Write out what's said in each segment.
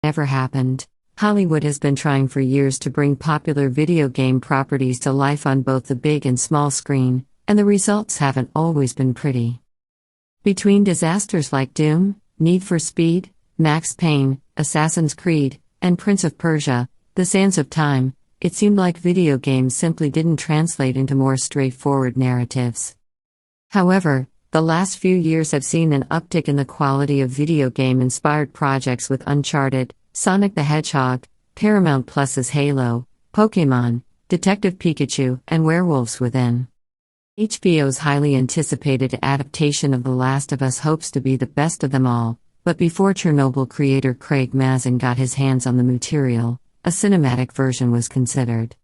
Never happened. Hollywood has been trying for years to bring popular video game properties to life on both the big and small screen, and the results haven't always been pretty. Between disasters like Doom, Need for Speed, Max Payne, Assassin's Creed, and Prince of Persia: The Sands of Time, it seemed like video games simply didn't translate into more straightforward narratives. However, the last few years have seen an uptick in the quality of video game-inspired projects with Uncharted, Sonic the Hedgehog, Paramount Plus's Halo, Pokémon, Detective Pikachu, and Werewolves Within. HBO's highly anticipated adaptation of The Last of Us hopes to be the best of them all, but before Chernobyl creator Craig Mazin got his hands on the material, a cinematic version was considered.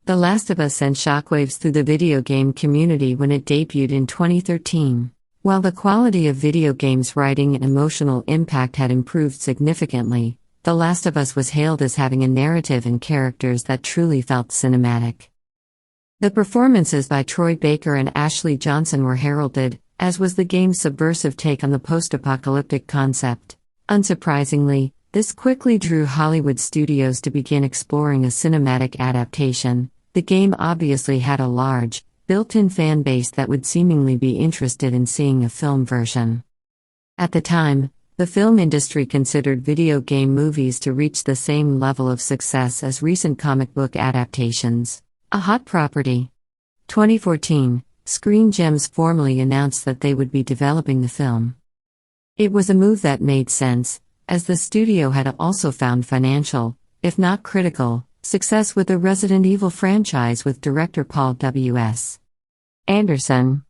The Last of Us sent shockwaves through the video game community when it debuted in 2013. While the quality of video games' writing and emotional impact had improved significantly, The Last of Us was hailed as having a narrative and characters that truly felt cinematic. The performances by Troy Baker and Ashley Johnson were heralded, as was the game's subversive take on the post-apocalyptic concept. Unsurprisingly, this quickly drew Hollywood studios to begin exploring a cinematic adaptation. The game obviously had a large, built-in fan base that would seemingly be interested in seeing a film version. At the time, the film industry considered video game movies to reach the same level of success as recent comic book adaptations. A hot property. 2014, Screen Gems formally announced that they would be developing the film. It was a move that made sense, as the studio had also found financial, if not critical, success with the Resident Evil franchise with director Paul W.S. Anderson.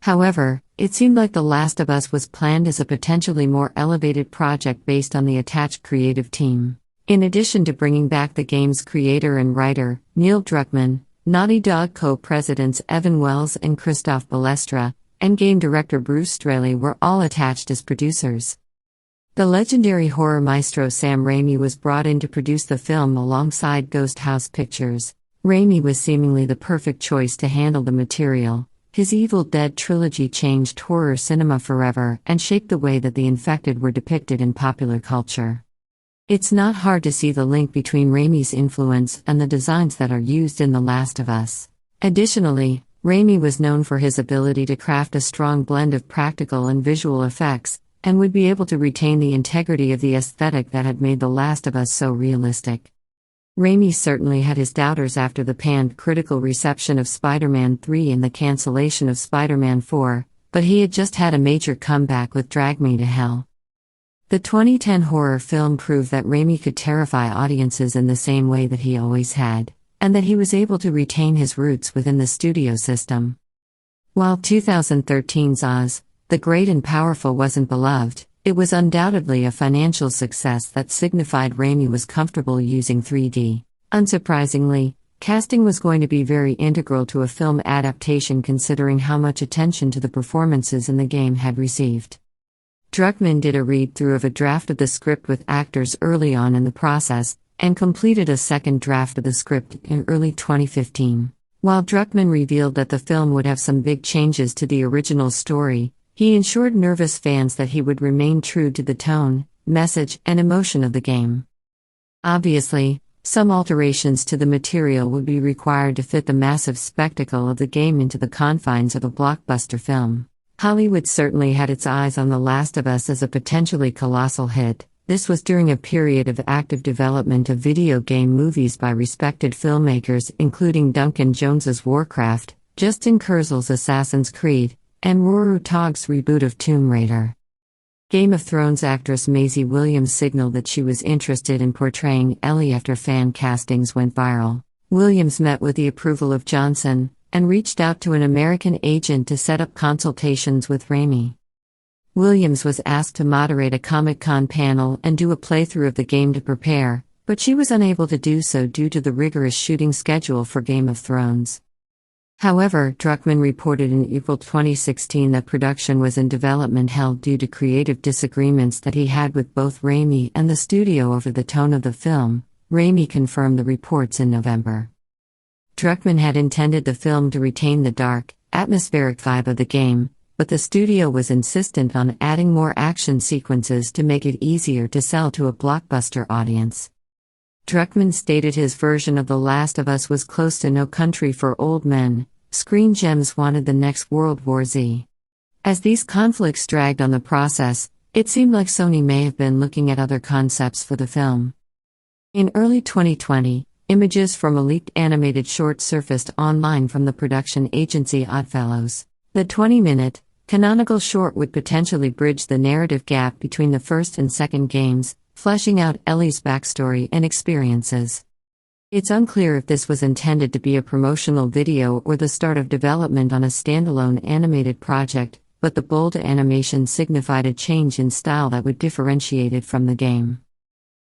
However, it seemed like The Last of Us was planned as a potentially more elevated project based on the attached creative team. In addition to bringing back the game's creator and writer, Neil Druckmann, Naughty Dog co-presidents Evan Wells and Christoph Balestra, and game director Bruce Straley were all attached as producers. The legendary horror maestro Sam Raimi was brought in to produce the film alongside Ghost House Pictures. Raimi was seemingly the perfect choice to handle the material. His Evil Dead trilogy changed horror cinema forever and shaped the way that the infected were depicted in popular culture. It's not hard to see the link between Raimi's influence and the designs that are used in The Last of Us. Additionally, Raimi was known for his ability to craft a strong blend of practical and visual effects, and would be able to retain the integrity of the aesthetic that had made The Last of Us so realistic. Raimi certainly had his doubters after the panned critical reception of Spider-Man 3 and the cancellation of Spider-Man 4, but he had just had a major comeback with Drag Me to Hell. The 2010 horror film proved that Raimi could terrify audiences in the same way that he always had, and that he was able to retain his roots within the studio system. While 2013's Oz, the Great and Powerful wasn't beloved, it was undoubtedly a financial success that signified Raimi was comfortable using 3D. Unsurprisingly, casting was going to be very integral to a film adaptation considering how much attention to the performances in the game had received. Druckmann did a read-through of a draft of the script with actors early on in the process, and completed a second draft of the script in early 2015. While Druckmann revealed that the film would have some big changes to the original story, he ensured nervous fans that he would remain true to the tone, message, and emotion of the game. Obviously, some alterations to the material would be required to fit the massive spectacle of the game into the confines of a blockbuster film. Hollywood certainly had its eyes on The Last of Us as a potentially colossal hit. This was during a period of active development of video game movies by respected filmmakers including Duncan Jones's Warcraft, Justin Kurzel's Assassin's Creed, and Ruru Togg's reboot of Tomb Raider. Game of Thrones actress Maisie Williams signaled that she was interested in portraying Ellie after fan castings went viral. Williams met with the approval of Johnson, and reached out to an American agent to set up consultations with Raimi. Williams was asked to moderate a Comic-Con panel and do a playthrough of the game to prepare, but she was unable to do so due to the rigorous shooting schedule for Game of Thrones. However, Druckmann reported in April 2016 that production was in development hell due to creative disagreements that he had with both Raimi and the studio over the tone of the film. Raimi confirmed the reports in November. Druckmann had intended the film to retain the dark, atmospheric vibe of the game, but the studio was insistent on adding more action sequences to make it easier to sell to a blockbuster audience. Druckmann stated his version of The Last of Us was close to No Country for Old Men. Screen Gems wanted the next World War Z. As these conflicts dragged on the process, it seemed like Sony may have been looking at other concepts for the film. In early 2020, images from a leaked animated short surfaced online from the production agency Oddfellows. The 20-minute, canonical short would potentially bridge the narrative gap between the first and second games, fleshing out Ellie's backstory and experiences. It's unclear if this was intended to be a promotional video or the start of development on a standalone animated project, but the bold animation signified a change in style that would differentiate it from the game.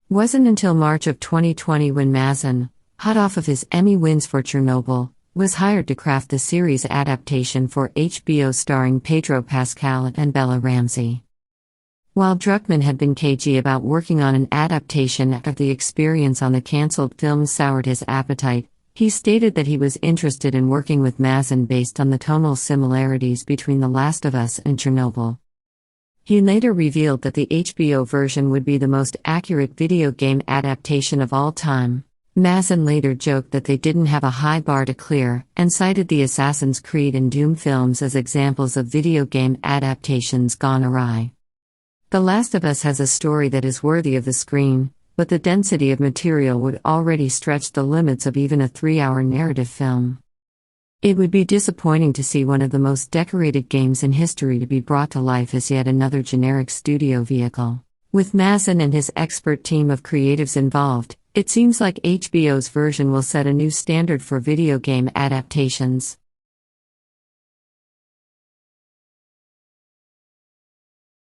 Wasn't until March of 2020 when Mazin, hot off of his Emmy wins for Chernobyl, was hired to craft the series adaptation for HBO starring Pedro Pascal and Bella Ramsey. While Druckmann had been cagey about working on an adaptation after the experience on the cancelled film soured his appetite, he stated that he was interested in working with Mazin based on the tonal similarities between The Last of Us and Chernobyl. He later revealed that the HBO version would be the most accurate video game adaptation of all time. Mazin later joked that they didn't have a high bar to clear, and cited the Assassin's Creed and Doom films as examples of video game adaptations gone awry. The Last of Us has a story that is worthy of the screen, but the density of material would already stretch the limits of even a 3-hour narrative film. It would be disappointing to see one of the most decorated games in history to be brought to life as yet another generic studio vehicle. With Mazin and his expert team of creatives involved, it seems like HBO's version will set a new standard for video game adaptations.